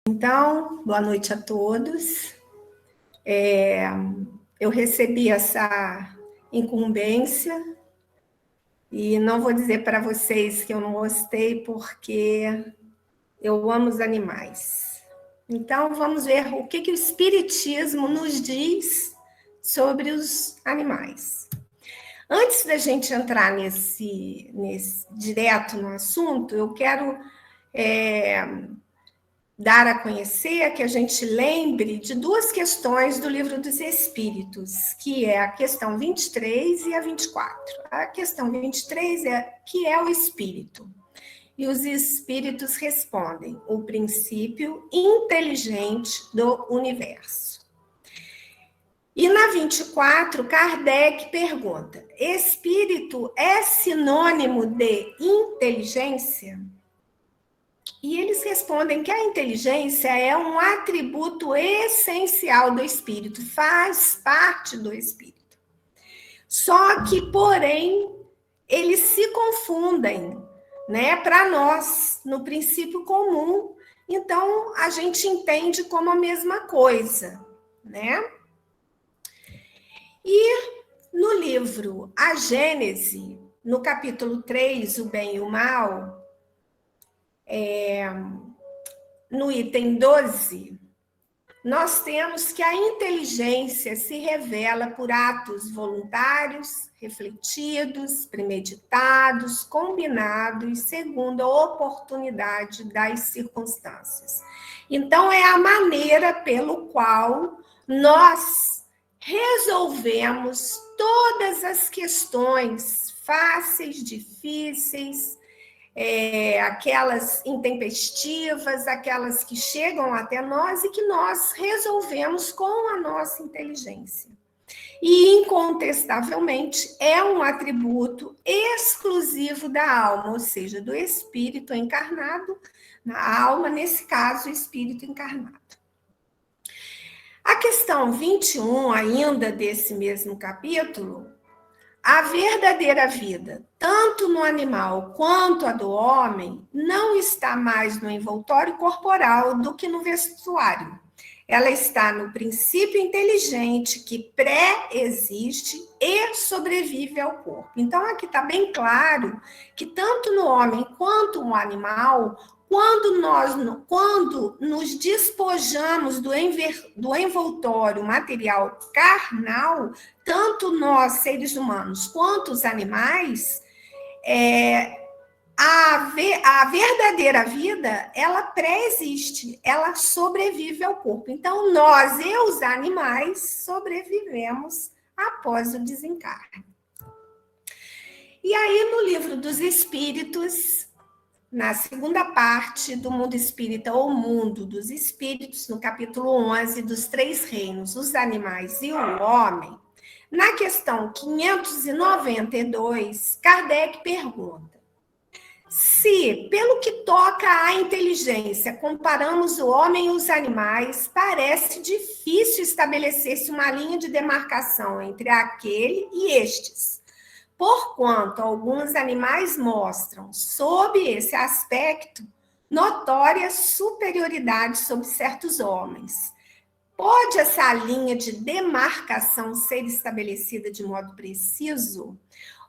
Então, boa noite a todos. Eu recebi essa incumbência e não vou dizer para vocês que eu não gostei, porque eu amo os animais. Então, vamos ver o que o Espiritismo nos diz sobre os animais. Antes da gente entrar nesse direto no assunto, eu quero dar a conhecer, que a gente lembre de duas questões do Livro dos Espíritos, que é a questão 23 e a 24. A questão 23 que é o espírito. E os espíritos respondem: o princípio inteligente do universo. E na 24, Kardec pergunta: espírito é sinônimo de inteligência? E eles respondem que a inteligência é um atributo essencial do espírito, faz parte do espírito. Só que, porém, eles se confundem, né, para nós, no princípio comum. Então, a gente entende como a mesma coisa, né? E no livro A Gênese, no capítulo 3, O Bem e o Mal, no item 12, nós temos que a inteligência se revela por atos voluntários, refletidos, premeditados, combinados, segundo a oportunidade das circunstâncias. Então, é a maneira pelo qual nós resolvemos todas as questões fáceis, difíceis, aquelas intempestivas, aquelas que chegam até nós e que nós resolvemos com a nossa inteligência. E, incontestavelmente, é um atributo exclusivo da alma, ou seja, do espírito encarnado, na alma, nesse caso, o espírito encarnado. A questão 21, ainda desse mesmo capítulo, a verdadeira vida, tanto no animal quanto a do homem, não está mais no envoltório corporal do que no vestuário. Ela está no princípio inteligente que pré-existe e sobrevive ao corpo. Então, aqui está bem claro que tanto no homem quanto no animal, quando nos despojamos do envoltório material carnal, tanto nós, seres humanos, quanto os animais, a verdadeira vida, ela pré-existe, ela sobrevive ao corpo. Então, nós e os animais sobrevivemos após o desencarne. E aí, no Livro dos Espíritos, na segunda parte do Mundo Espírita, ou Mundo dos Espíritos, no capítulo 11, dos Três Reinos, os animais e o homem, na questão 592, Kardec pergunta: se, pelo que toca à inteligência, comparamos o homem e os animais, parece difícil estabelecer-se uma linha de demarcação entre aquele e estes, porquanto alguns animais mostram, sob esse aspecto, notória superioridade sobre certos homens. Pode essa linha de demarcação ser estabelecida de modo preciso?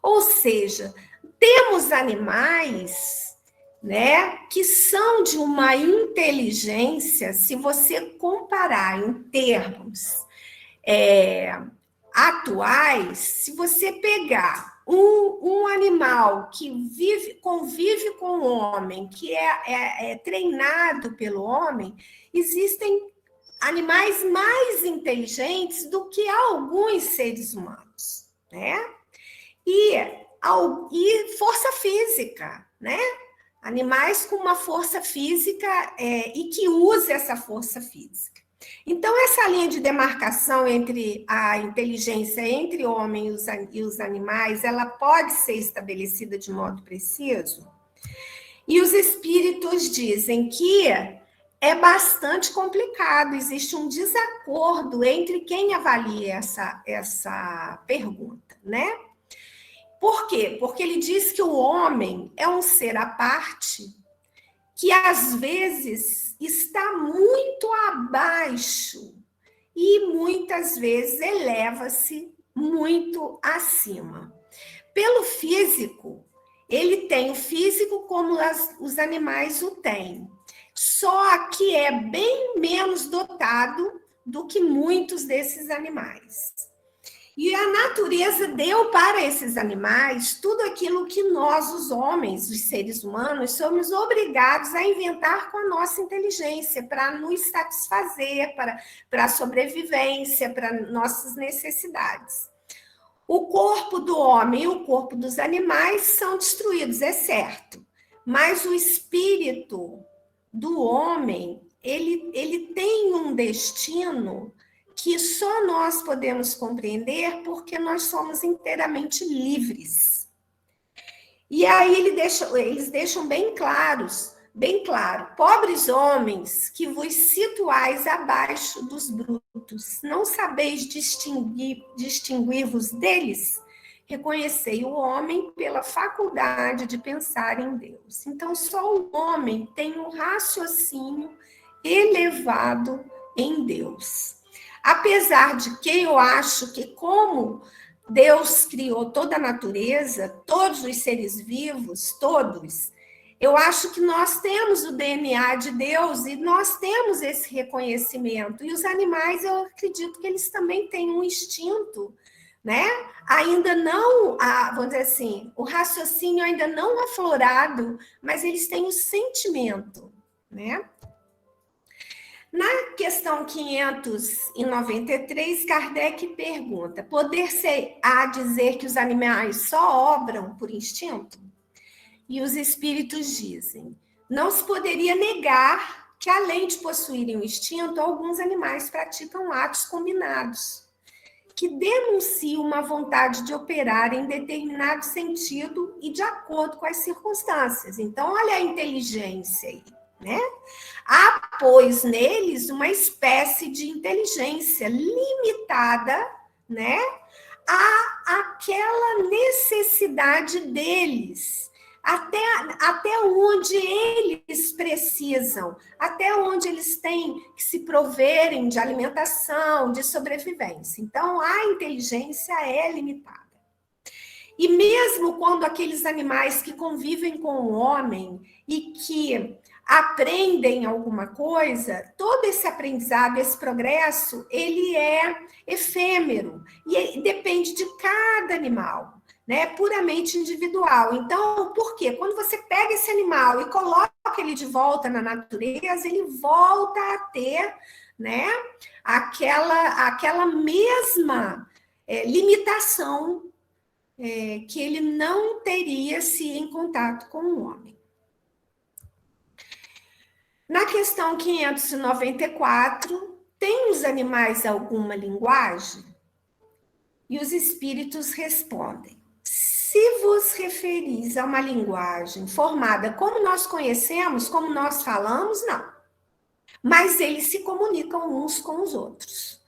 Ou seja, temos animais, né, que são de uma inteligência, se você comparar em termos atuais, se você pegar um animal que convive com o homem, que é treinado pelo homem, existem animais mais inteligentes do que alguns seres humanos, né? E força física, né? Animais com uma força física e que usa essa força física. Então, essa linha de demarcação entre a inteligência entre o homem e os animais, ela pode ser estabelecida de modo preciso? E os espíritos dizem que é bastante complicado, existe um desacordo entre quem avalia essa pergunta, né? Por quê? Porque ele diz que o homem é um ser à parte que às vezes está muito abaixo e muitas vezes eleva-se muito acima. Pelo físico, ele tem o físico como os animais o têm, só que é bem menos dotado do que muitos desses animais. E a natureza deu para esses animais tudo aquilo que nós, os homens, os seres humanos, somos obrigados a inventar com a nossa inteligência, para nos satisfazer, para a sobrevivência, para nossas necessidades. O corpo do homem e o corpo dos animais são destruídos, é certo, mas o espírito do homem, ele tem um destino que só nós podemos compreender porque nós somos inteiramente livres. E aí eles deixam bem claro, pobres homens, que vos situais abaixo dos brutos, não sabeis distinguir-vos deles? Reconhecei o homem pela faculdade de pensar em Deus. Então, só o homem tem um raciocínio elevado em Deus. Apesar de que eu acho que, como Deus criou toda a natureza, todos os seres vivos, todos, eu acho que nós temos o DNA de Deus e nós temos esse reconhecimento. E os animais, eu acredito que eles também têm um instinto, né? Ainda não, vamos dizer assim, o raciocínio ainda não aflorado, mas eles têm o sentimento, né? Na questão 593, Kardec pergunta: poder-se-á dizer que os animais só obram por instinto? E os espíritos dizem: não se poderia negar que, além de possuírem o instinto, alguns animais praticam atos combinados, que denunciam uma vontade de operar em determinado sentido e de acordo com as circunstâncias. Então, olha a inteligência aí, né? Há, pois, neles uma espécie de inteligência limitada, né, àquela necessidade deles, até onde eles precisam, até onde eles têm que se proverem de alimentação, de sobrevivência. Então, a inteligência é limitada. E mesmo quando aqueles animais que convivem com o homem e que aprendem alguma coisa, todo esse aprendizado, esse progresso, ele é efêmero e depende de cada animal, né? Puramente individual. Então, por quê? Quando você pega esse animal e coloca ele de volta na natureza, ele volta a ter, né, aquela mesma limitação que ele não teria se em contato com o homem. Na questão 594, tem os animais alguma linguagem? E os espíritos respondem: se vos referis a uma linguagem formada como nós conhecemos, como nós falamos, não. Mas eles se comunicam uns com os outros.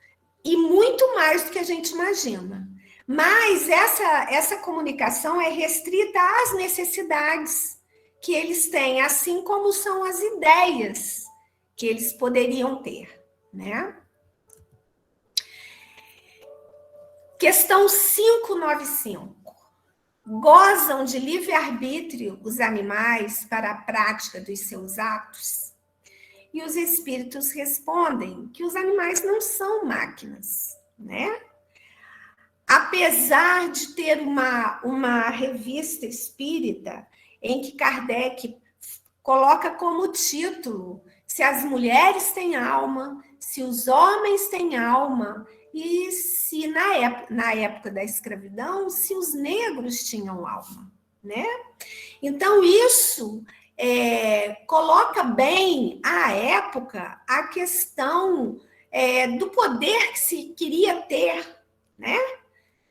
E muito mais do que a gente imagina. Mas essa comunicação é restrita às necessidades que eles têm, assim como são as ideias que eles poderiam ter, né? Questão 595. Gozam de livre-arbítrio os animais para a prática dos seus atos? E os espíritos respondem que os animais não são máquinas, né? Apesar de ter uma revista espírita em que Kardec coloca como título se as mulheres têm alma, se os homens têm alma, e se na época da escravidão, se os negros tinham alma, né? Então, isso coloca bem, à época, a questão do poder que se queria ter, né,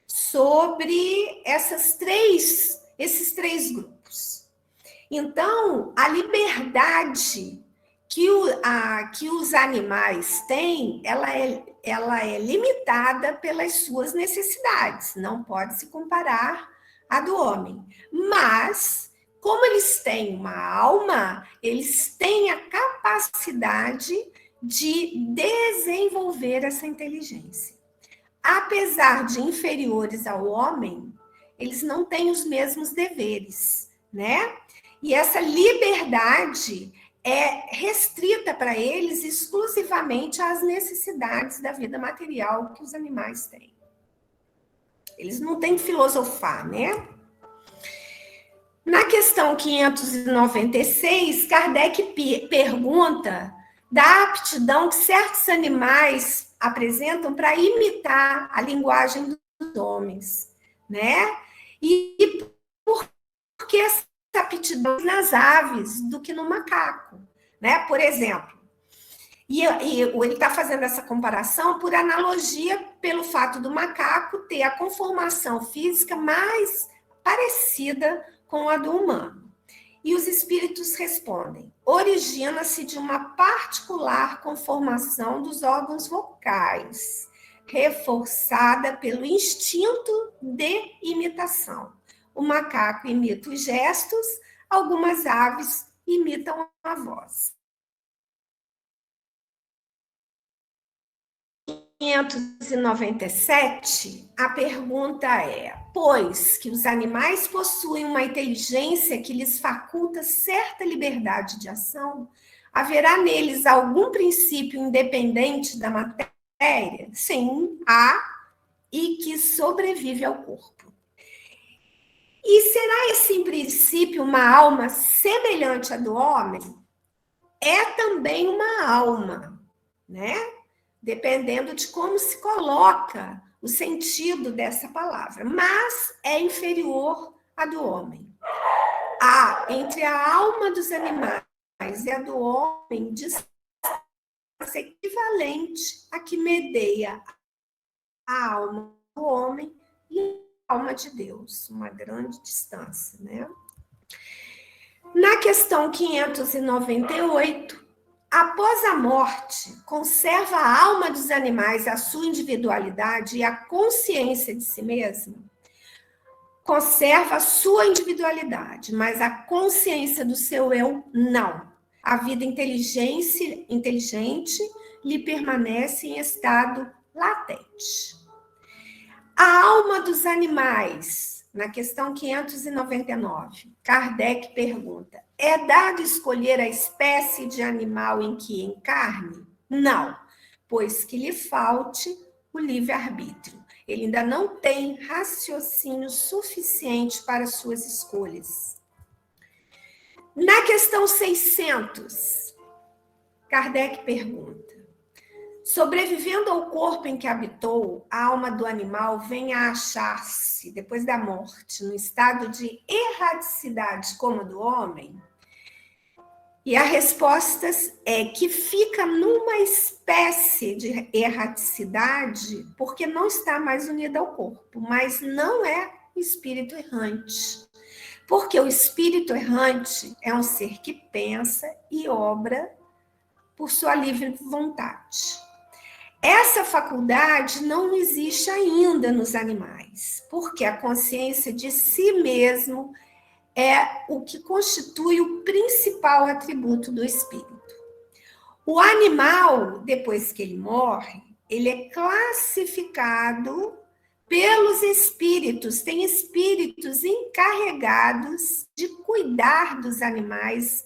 sobre esses três grupos. Então, a liberdade que os animais têm, ela é limitada pelas suas necessidades, não pode se comparar à do homem. Mas Como eles têm uma alma, eles têm a capacidade de desenvolver essa inteligência. Apesar de inferiores ao homem, eles não têm os mesmos deveres, né? E essa liberdade é restrita para eles exclusivamente às necessidades da vida material que os animais têm. Eles não têm que filosofar, né? Na questão 596, Kardec pergunta da aptidão que certos animais apresentam para imitar a linguagem dos homens, né? E por que essa aptidão nas aves do que no macaco, né? Por exemplo, e ele está fazendo essa comparação por analogia pelo fato do macaco ter a conformação física mais parecida com a do humano. E os espíritos respondem: origina-se de uma particular conformação dos órgãos vocais, reforçada pelo instinto de imitação. O macaco imita os gestos, algumas aves imitam a voz. 597, a pergunta é: pois que os animais possuem uma inteligência que lhes faculta certa liberdade de ação, haverá neles algum princípio independente da matéria? Sim, há, e que sobrevive ao corpo. E será esse princípio uma alma semelhante à do homem? É também uma alma, né? Dependendo de como se coloca o sentido dessa palavra, mas é inferior à do homem. Entre a alma dos animais e a do homem, distância equivalente a que medeia a alma do homem e a alma de Deus, uma grande distância, né? Na questão 598, após a morte, conserva a alma dos animais a sua individualidade e a consciência de si mesma? Conserva a sua individualidade, mas a consciência do seu eu, não. A vida inteligente lhe permanece em estado latente. A alma dos animais, na questão 599, Kardec pergunta: é dado escolher a espécie de animal em que encarne? Não, pois que lhe falte o livre-arbítrio. Ele ainda não tem raciocínio suficiente para suas escolhas. Na questão 600, Kardec pergunta: sobrevivendo ao corpo em que habitou, a alma do animal vem a achar-se, depois da morte, no estado de erraticidade como a do homem? E a resposta é que fica numa espécie de erraticidade porque não está mais unida ao corpo, mas não é o espírito errante. Porque o espírito errante é um ser que pensa e obra por sua livre vontade. Essa faculdade não existe ainda nos animais, porque a consciência de si mesmo é o que constitui o principal atributo do espírito. O animal, depois que ele morre, ele é classificado pelos espíritos. Tem espíritos encarregados de cuidar dos animais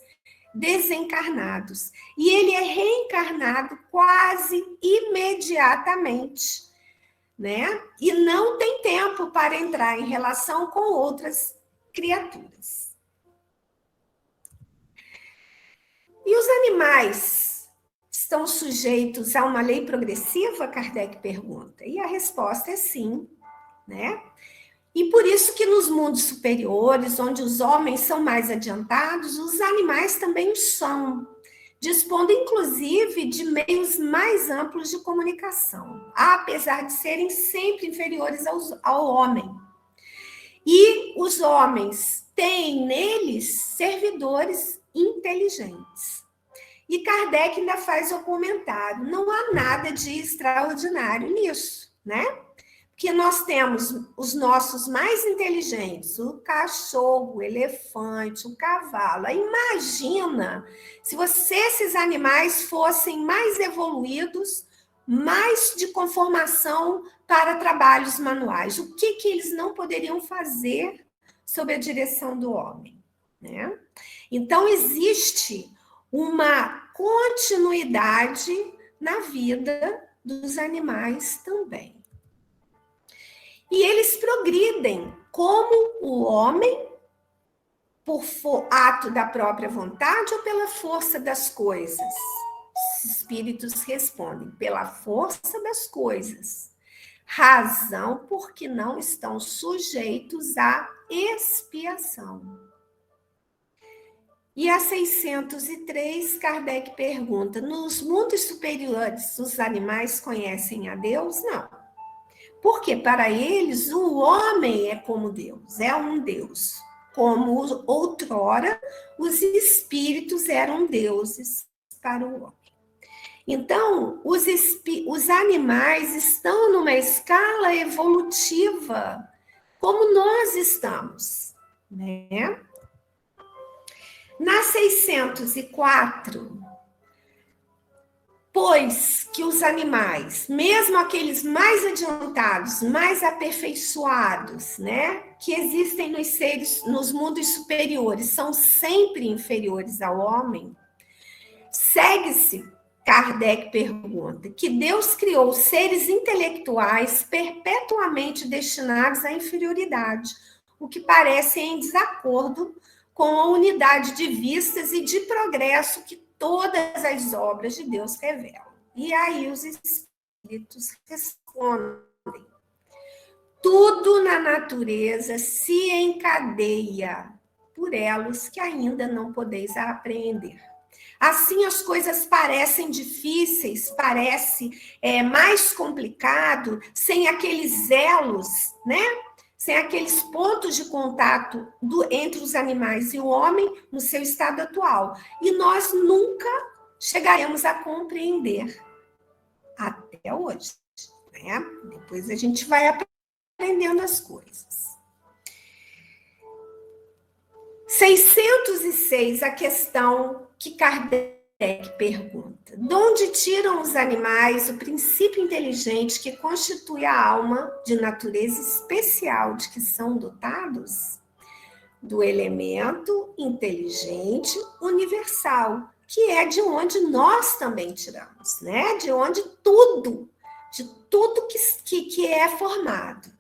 desencarnados. E ele é reencarnado quase imediatamente, né? E não tem tempo para entrar em relação com outras criaturas. E os animais estão sujeitos a uma lei progressiva? Kardec pergunta. E a resposta é sim, né? E por isso que nos mundos superiores, onde os homens são mais adiantados, os animais também são, dispondo inclusive de meios mais amplos de comunicação, apesar de serem sempre inferiores ao homem. E os homens têm neles servidores inteligentes. E Kardec ainda faz o comentário: não há nada de extraordinário nisso, né? que nós temos os nossos mais inteligentes, o cachorro, o elefante, o cavalo. Imagina se esses animais fossem mais evoluídos, mais de conformação para trabalhos manuais. O que eles não poderiam fazer sob a direção do homem, né? Então, existe uma continuidade na vida dos animais também. E eles progridem como o homem, por ato da própria vontade ou pela força das coisas? Os espíritos respondem, pela força das coisas. Razão porque não estão sujeitos à expiação. E a 603, Kardec pergunta, nos mundos superiores os animais conhecem a Deus? Não. Porque para eles o homem é como Deus, é um Deus. Como outrora os espíritos eram deuses para o homem. Então, os animais estão numa escala evolutiva, como nós estamos, né? Na 604, pois que os animais, mesmo aqueles mais adiantados, mais aperfeiçoados, né, que existem nos seres, nos mundos superiores, são sempre inferiores ao homem, segue-se, Kardec pergunta, que Deus criou seres intelectuais perpetuamente destinados à inferioridade, o que parece em desacordo com a unidade de vistas e de progresso que todas as obras de Deus revelam. E aí os espíritos respondem. Tudo na natureza se encadeia por elos que ainda não podeis apreender. Assim as coisas parecem difíceis, parece mais complicado, sem aqueles elos, né? Sem aqueles pontos de contato entre os animais e o homem no seu estado atual. E nós nunca chegaremos a compreender até hoje, né? Depois a gente vai aprendendo as coisas. 606, a questão que Kardec pergunta. De onde tiram os animais o princípio inteligente que constitui a alma de natureza especial de que são dotados? Do elemento inteligente universal, que é de onde nós também tiramos, né? De onde tudo que é formado.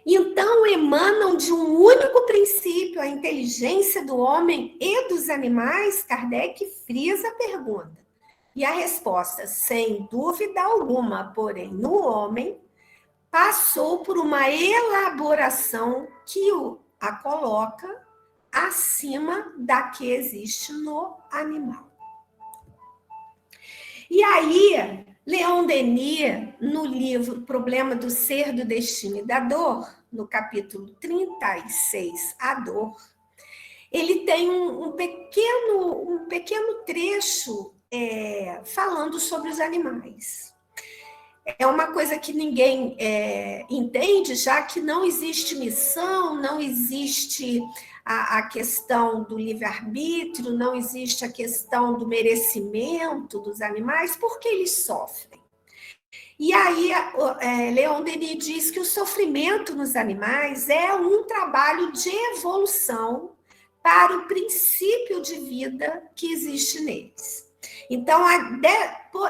Então, emanam de um único princípio a inteligência do homem e dos animais? Kardec frisa a pergunta. E a resposta, sem dúvida alguma, porém, no homem, passou por uma elaboração que a coloca acima da que existe no animal. E aí, Leon Denis, no livro Problema do Ser, do Destino e da Dor, no capítulo 36, A Dor, ele tem um pequeno trecho falando sobre os animais. É uma coisa que ninguém entende, já que não existe missão, não existe a questão do livre-arbítrio, não existe a questão do merecimento dos animais, porque eles sofrem. E aí, Leon Denis diz que o sofrimento nos animais é um trabalho de evolução para o princípio de vida que existe neles. Então,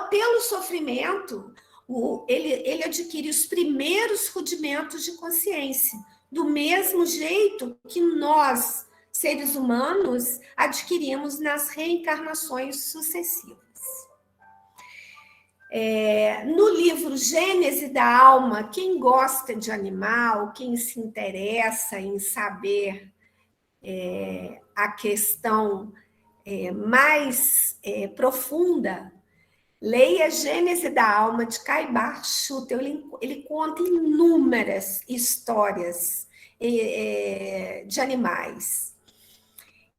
pelo sofrimento, ele adquire os primeiros rudimentos de consciência, do mesmo jeito que nós, seres humanos, adquirimos nas reencarnações sucessivas. No livro Gênese da Alma, quem gosta de animal, quem se interessa em saber a questão mais profunda, leia Gênese da Alma, de Caibar Schutel. Ele conta inúmeras histórias de animais.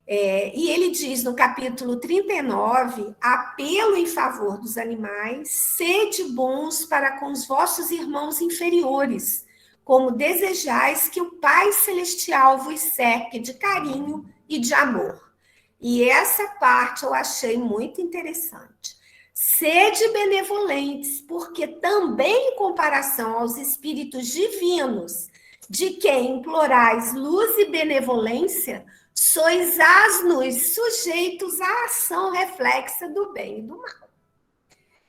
E ele diz no capítulo 39, apelo em favor dos animais, sede bons para com os vossos irmãos inferiores, como desejais que o Pai Celestial vos cerque de carinho e de amor. E essa parte eu achei muito interessante. Sede benevolentes, porque também em comparação aos espíritos divinos, de quem implorais luz e benevolência, sois asnos sujeitos à ação reflexa do bem e do mal.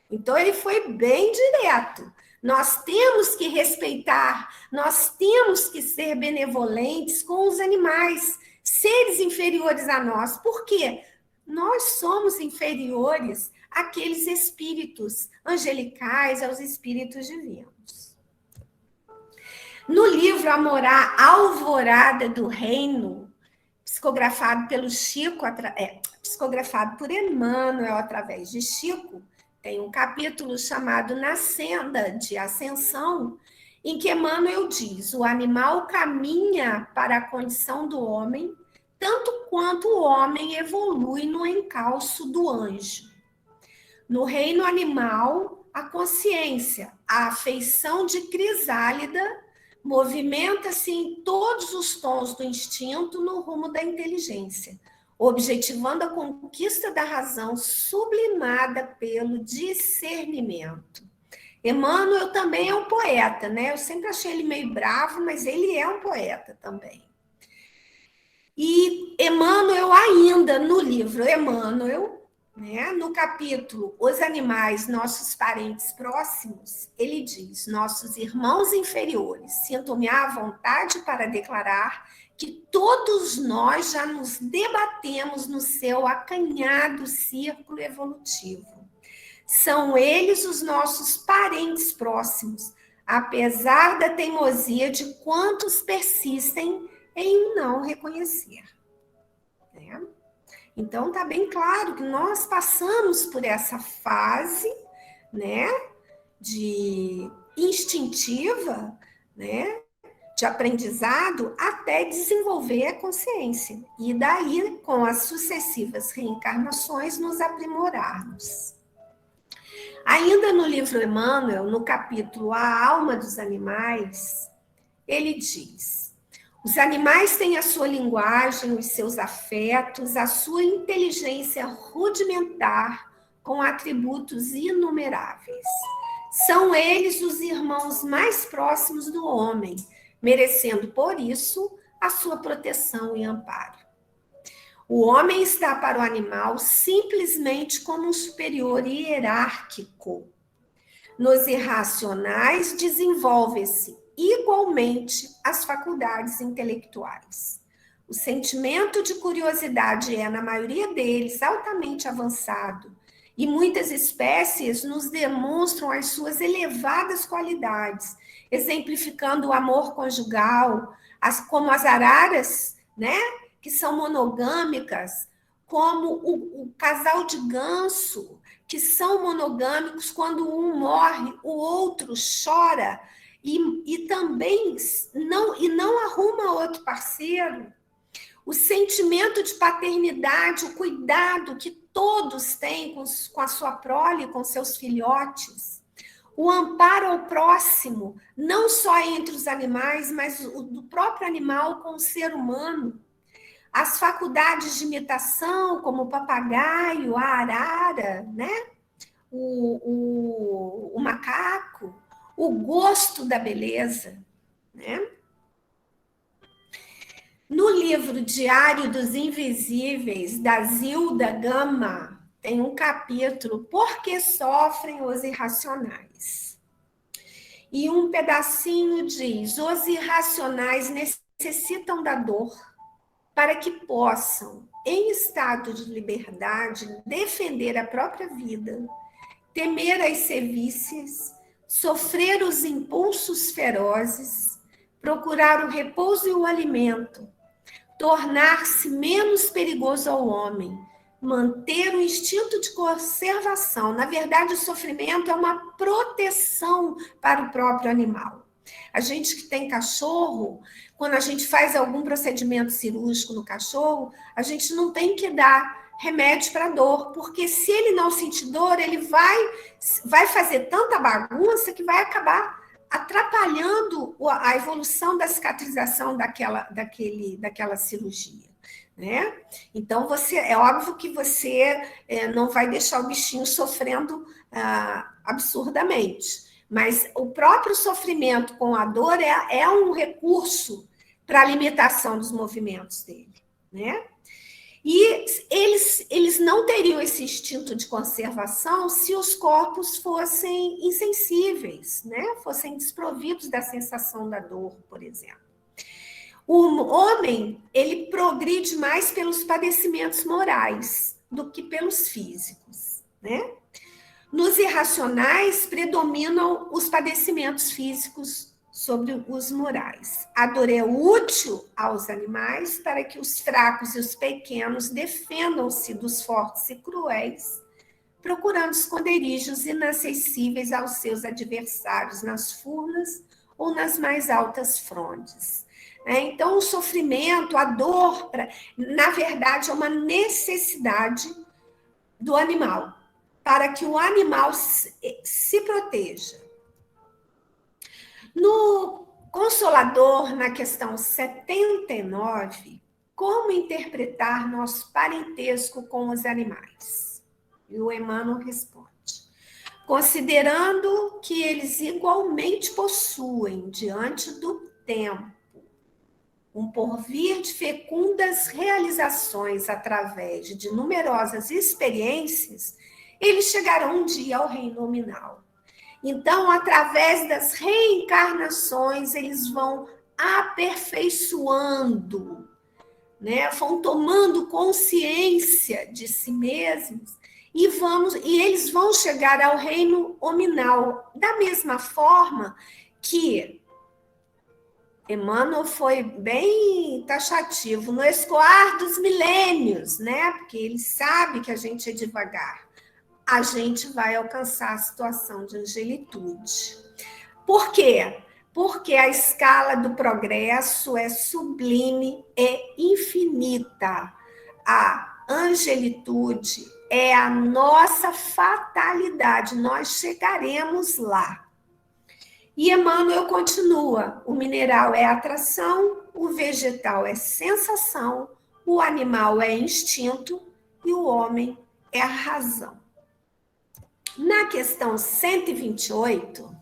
Então, ele foi bem direto. Nós temos que respeitar, nós temos que ser benevolentes com os animais, seres inferiores a nós. Por quê? Nós somos inferiores àqueles espíritos angelicais, aos espíritos divinos. No livro Alvorada do Reino, psicografado pelo Chico, psicografado por Emmanuel através de Chico, tem um capítulo chamado Na Senda de Ascensão, em que Emmanuel diz: o animal caminha para a condição do homem, tanto quanto o homem evolui no encalço do anjo. No reino animal, a consciência, a afeição de crisálida, movimenta-se em todos os tons do instinto no rumo da inteligência, objetivando a conquista da razão sublimada pelo discernimento. Emmanuel também é um poeta, né? Eu sempre achei ele meio bravo, mas ele é um poeta também. E Emmanuel, ainda no livro Emmanuel, né, no capítulo Os Animais, Nossos Parentes Próximos, ele diz: nossos irmãos inferiores, sinto-me à vontade para declarar que todos nós já nos debatemos no seu acanhado círculo evolutivo. São eles os nossos parentes próximos, apesar da teimosia de quantos persistem em não reconhecer. Né? Então, está bem claro que nós passamos por essa fase, né, de instintiva, né, de aprendizado, até desenvolver a consciência. E daí, com as sucessivas reencarnações, nos aprimorarmos. Ainda no livro Emmanuel, no capítulo A Alma dos Animais, ele diz: os animais têm a sua linguagem, os seus afetos, a sua inteligência rudimentar, com atributos inumeráveis. São eles os irmãos mais próximos do homem, merecendo, por isso, a sua proteção e amparo. O homem está para o animal simplesmente como um superior hierárquico. Nos irracionais, desenvolve-se igualmente as faculdades intelectuais. O sentimento de curiosidade é, na maioria deles, altamente avançado, e muitas espécies nos demonstram as suas elevadas qualidades, exemplificando o amor conjugal, como as araras, né, que são monogâmicas, como o casal de ganso, que são monogâmicos, quando um morre, o outro chora, e também não arruma outro parceiro. O sentimento de paternidade, o cuidado que todos têm com a sua prole, com seus filhotes. O amparo ao próximo, não só entre os animais, mas do próprio animal com o ser humano. As faculdades de imitação, como o papagaio, a arara, né? O macaco, o gosto da beleza, né? No livro Diário dos Invisíveis, da Zilda Gama, tem um capítulo Por que sofrem os irracionais? E um pedacinho diz: os irracionais necessitam da dor para que possam, em estado de liberdade, defender a própria vida, temer as sevícies, sofrer os impulsos ferozes, procurar o repouso e o alimento, tornar-se menos perigoso ao homem, manter o instinto de conservação. Na verdade, o sofrimento é uma proteção para o próprio animal. A gente que tem cachorro, quando a gente faz algum procedimento cirúrgico no cachorro, a gente não tem que dar remédio para dor, porque se ele não sentir dor, ele vai fazer tanta bagunça que vai acabar atrapalhando a evolução da cicatrização daquela cirurgia, né? Então, é óbvio que você não vai deixar o bichinho sofrendo absurdamente, mas o próprio sofrimento com a dor é um recurso para a limitação dos movimentos dele, né? E eles não teriam esse instinto de conservação se os corpos fossem insensíveis, né? Fossem desprovidos da sensação da dor, por exemplo. O homem, ele progride mais pelos padecimentos morais do que pelos físicos, né? Nos irracionais, predominam os padecimentos físicos sobre os morais. A dor é útil aos animais para que os fracos e os pequenos defendam-se dos fortes e cruéis, procurando esconderijos inacessíveis aos seus adversários nas furnas ou nas mais altas frondes. Então, o sofrimento, a dor, na verdade, é uma necessidade do animal, para que o animal se proteja. No Consolador, na questão 79, como interpretar nosso parentesco com os animais? E o Emmanuel responde: considerando que eles igualmente possuem, diante do tempo, um porvir de fecundas realizações através de numerosas experiências, eles chegarão um dia ao reino nominal. Então, através das reencarnações, eles vão aperfeiçoando, né? Vão tomando consciência de si mesmos e eles vão chegar ao reino nominal. Da mesma forma que Emmanuel foi bem taxativo no escoar dos milênios, né? Porque ele sabe que a gente é devagar. A gente vai alcançar a situação de angelitude. Por quê? Porque a escala do progresso é sublime e infinita. A angelitude é a nossa fatalidade, nós chegaremos lá. E Emmanuel continua: o mineral é atração, o vegetal é sensação, o animal é instinto e o homem é a razão. Na questão 128,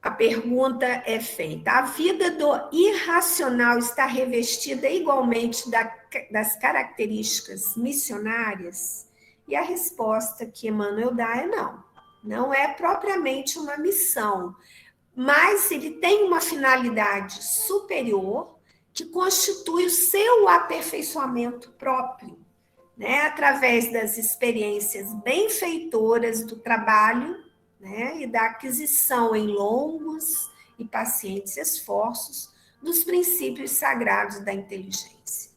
a pergunta é feita: a vida do irracional está revestida igualmente das características missionárias? E a resposta que Emmanuel dá é não. Não é propriamente uma missão, mas ele tem uma finalidade superior que constitui o seu aperfeiçoamento próprio, né, através das experiências benfeitoras do trabalho, né, e da aquisição em longos e pacientes esforços dos princípios sagrados da inteligência.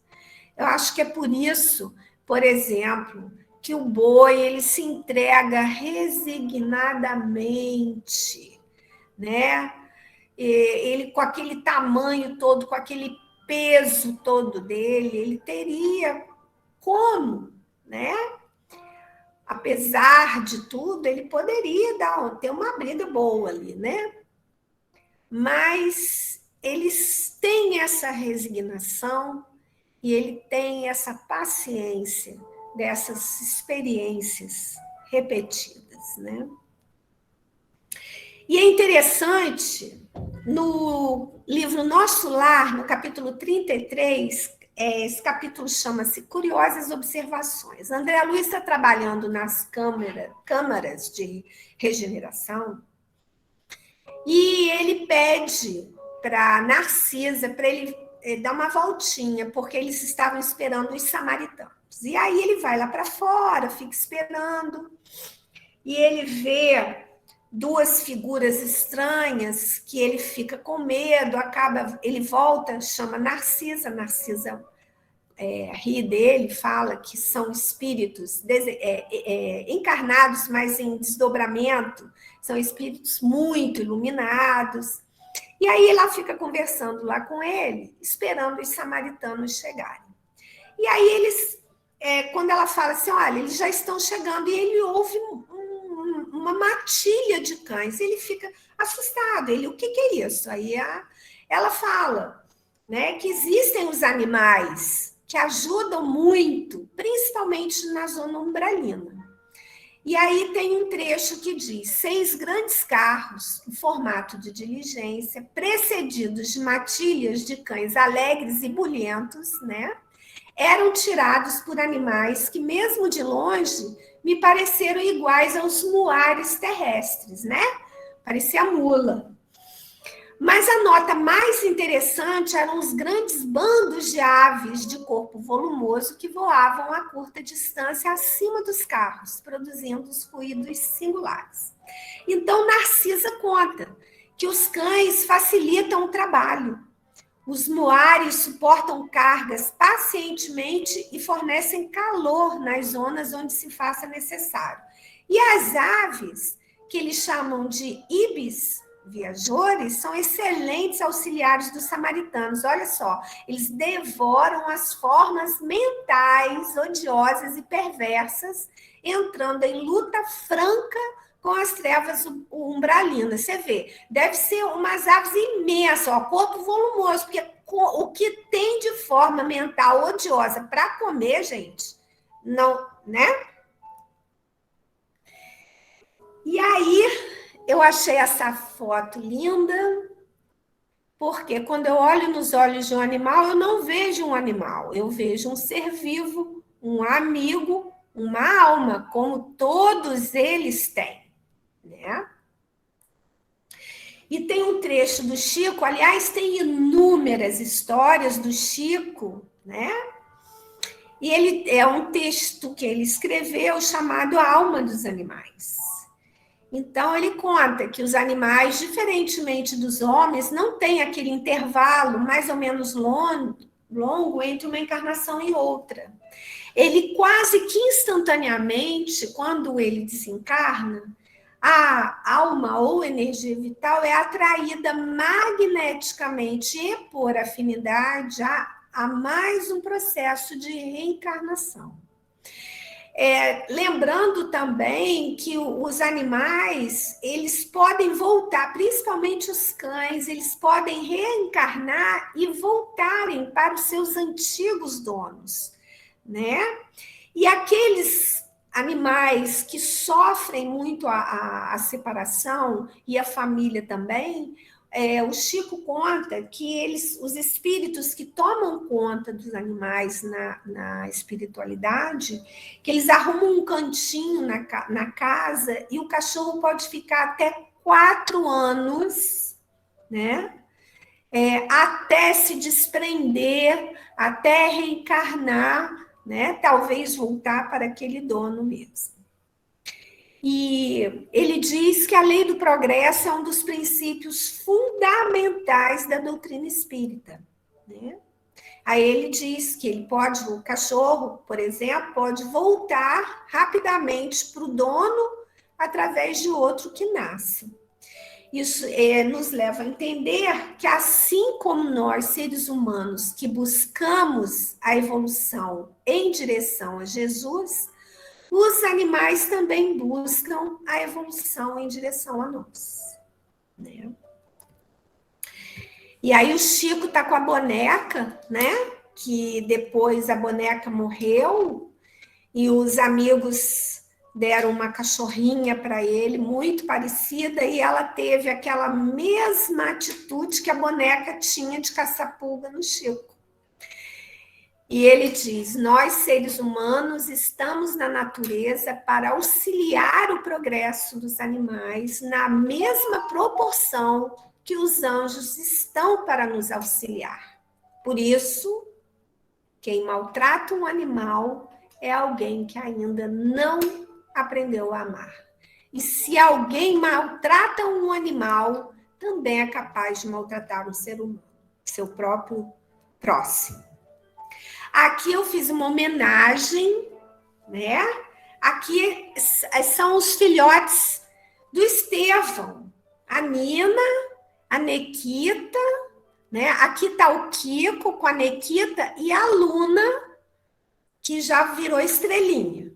Eu acho que é por isso, por exemplo, que o boi ele se entrega resignadamente, né? Ele com aquele tamanho todo, com aquele peso todo dele, ele teria como, né? Apesar de tudo, ele poderia ter uma briga boa ali, né? Mas eles têm essa resignação e ele tem essa paciência dessas experiências repetidas, né? E é interessante, no livro Nosso Lar, no capítulo 33, esse capítulo chama-se Curiosas Observações. André Luiz está trabalhando nas câmaras de regeneração e ele pede para Narcisa para ele dar uma voltinha, porque eles estavam esperando os samaritanos. E aí ele vai lá para fora, fica esperando, e ele vê duas figuras estranhas que ele fica com medo, ele volta, chama Narcisa ri dele, fala que são espíritos encarnados, mas em desdobramento, são espíritos muito iluminados. E aí ela fica conversando lá com ele, esperando os samaritanos chegarem. E aí eles, quando ela fala assim, olha, eles já estão chegando, e ele ouve uma matilha de cães. Ele fica assustado. Ele, o que é isso? Aí ela fala, né, que existem os animais que ajudam muito, principalmente na zona umbralina. E aí tem um trecho que diz: 6 grandes carros, em formato de diligência, precedidos de matilhas de cães alegres e bulhentos, né? Eram tirados por animais que, mesmo de longe, me pareceram iguais aos muares terrestres, né? Parecia mula. Mas a nota mais interessante eram os grandes bandos de aves de corpo volumoso que voavam a curta distância acima dos carros, produzindo os ruídos singulares. Então, Narcisa conta que os cães facilitam o trabalho. Os muares suportam cargas pacientemente e fornecem calor nas zonas onde se faça necessário. E as aves, que eles chamam de ibis, viajores, são excelentes auxiliares dos samaritanos. Olha só, eles devoram as formas mentais, odiosas e perversas, entrando em luta franca com as trevas umbralinas. Você vê, deve ser umas aves imensas, ó, corpo volumoso, porque o que tem de forma mental odiosa para comer, gente, não, né? E aí, eu achei essa foto linda, porque quando eu olho nos olhos de um animal, eu não vejo um animal, eu vejo um ser vivo, um amigo, uma alma, como todos eles têm, né? E tem um trecho do Chico, aliás, tem inúmeras histórias do Chico, né? E ele é um texto que ele escreveu chamado A Alma dos Animais. Então, ele conta que os animais, diferentemente dos homens, não têm aquele intervalo mais ou menos longo entre uma encarnação e outra. Ele quase que instantaneamente, quando ele desencarna, a alma ou energia vital é atraída magneticamente e por afinidade a mais um processo de reencarnação. Lembrando também que os animais, eles podem voltar, principalmente os cães, eles podem reencarnar e voltarem para os seus antigos donos, né? E aqueles animais que sofrem muito a separação, e a família também, o Chico conta que os espíritos que tomam conta dos animais na espiritualidade, que eles arrumam um cantinho na casa e o cachorro pode ficar até 4 anos, né? Até se desprender, até reencarnar, né? Talvez voltar para aquele dono mesmo. E ele diz que a lei do progresso é um dos princípios fundamentais da doutrina espírita, né? Aí ele diz que o cachorro, por exemplo, pode voltar rapidamente para o dono através de outro que nasce. Isso nos leva a entender que, assim como nós, seres humanos, que buscamos a evolução em direção a Jesus, os animais também buscam a evolução em direção a nós, né? E aí o Chico tá com a boneca, né? Que depois a boneca morreu e os amigos deram uma cachorrinha para ele, muito parecida, e ela teve aquela mesma atitude que a boneca tinha de caçar pulga no Chico. E ele diz: nós, seres humanos, estamos na natureza para auxiliar o progresso dos animais na mesma proporção que os anjos estão para nos auxiliar. Por isso, quem maltrata um animal é alguém que ainda não aprendeu a amar. E se alguém maltrata um animal, também é capaz de maltratar um ser humano, seu próprio próximo. Aqui eu fiz uma homenagem, né? Aqui são os filhotes do Estevão, a Nina, a Nequita, né? Aqui está o Kiko com a Nequita e a Luna, que já virou estrelinha.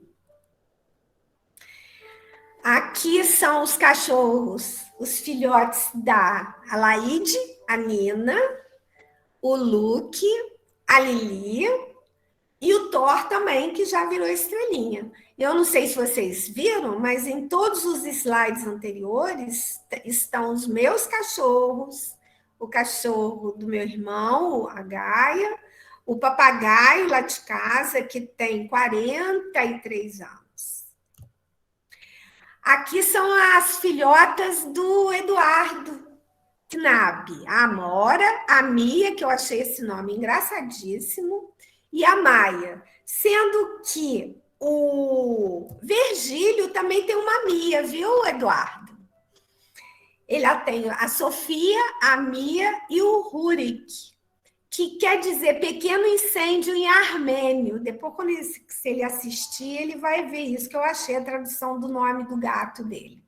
Aqui são os cachorros, os filhotes da Alaide, a Nina, o Luke, a Lili e o Thor também, que já virou estrelinha. Eu não sei se vocês viram, mas em todos os slides anteriores estão os meus cachorros, o cachorro do meu irmão, a Gaia, o papagaio lá de casa, que tem 43 anos. Aqui são as filhotas do Eduardo Knab, a Amora, a Mia, que eu achei esse nome engraçadíssimo, e a Maia, sendo que o Virgílio também tem uma Mia, viu, Eduardo? Ele tem a Sofia, a Mia e o Rurik, que quer dizer pequeno incêndio em armênio. Depois, quando se ele assistir, ele vai ver isso, que eu achei a tradução do nome do gato dele.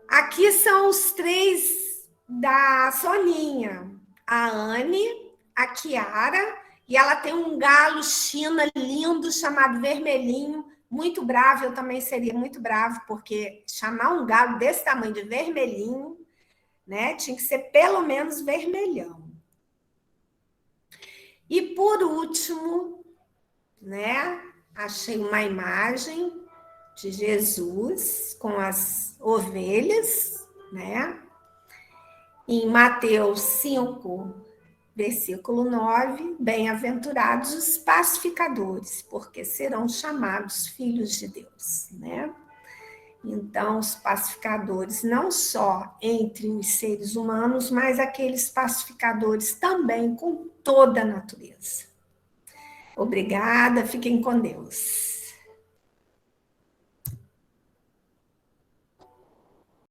Aqui são os três da Soninha, a Anne, a Kiara, e ela tem um galo China lindo chamado Vermelhinho, muito bravo, eu também seria muito bravo, porque chamar um galo desse tamanho de vermelhinho, né, tinha que ser pelo menos vermelhão. E por último, né, achei uma imagem de Jesus com as ovelhas, né? Em Mateus 5, versículo 9, bem-aventurados os pacificadores, porque serão chamados filhos de Deus, né? Então, os pacificadores, não só entre os seres humanos, mas aqueles pacificadores também com toda a natureza. Obrigada, fiquem com Deus.